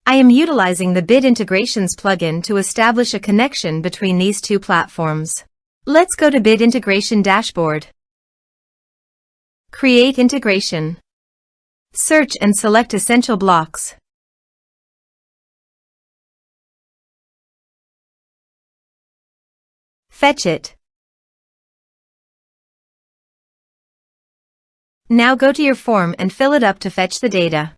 I am utilizing the Bit Integrations plugin to establish a connection between these two platforms. Let's go to Bit Integration Dashboard. Create integration. Search and select essential blocks. Fetch it. Now go to your form and fill it up to fetch the data.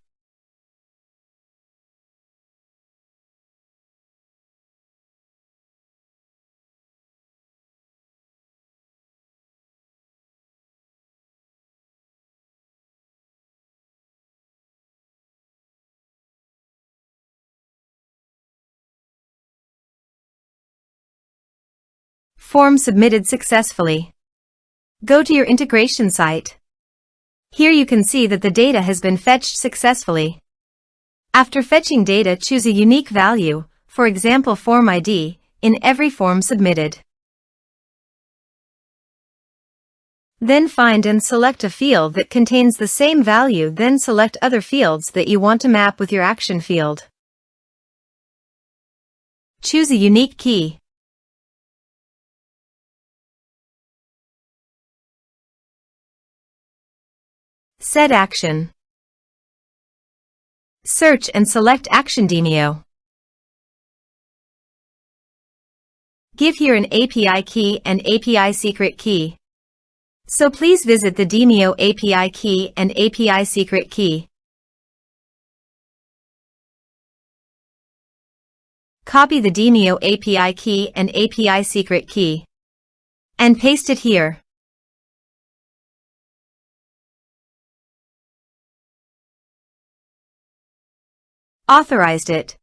Form submitted successfully. Go to your integration site. Here you can see that the data has been fetched successfully. After fetching data, choose a unique value, for example form ID, in every form submitted. Then find and select a field that contains the same value, then select other fields that you want to map with your action field. Choose a unique key. Set action. Search and select Action Demio. Give here an API key and API secret key. So please visit the Demio API key and API secret key. Copy the Demio API key and API secret key and paste it here. Authorized it.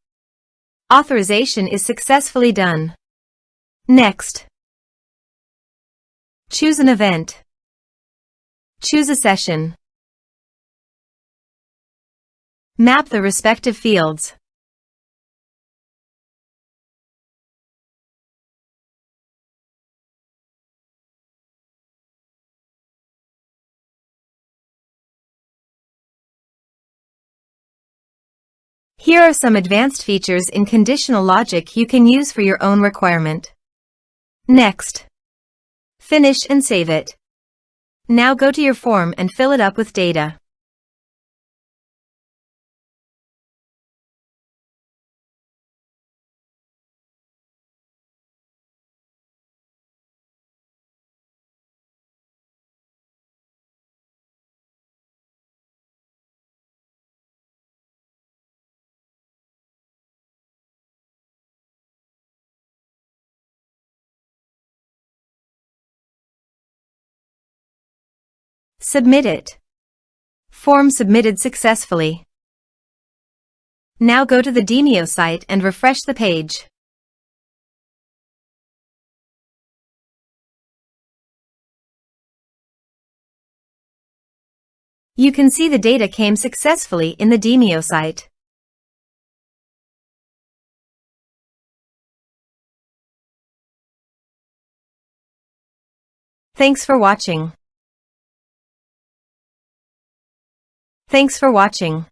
Authorization is successfully done. Next, choose an event. Choose a session. Map the respective fields. Here are some advanced features in conditional logic you can use for your own requirement. Next, finish and save it. Now go to your form and fill it up with data. Submit it. Form submitted successfully. Now go to the Demio site and refresh the page. You can see the data came successfully in the Demio site. Thanks for watching. Thanks for watching.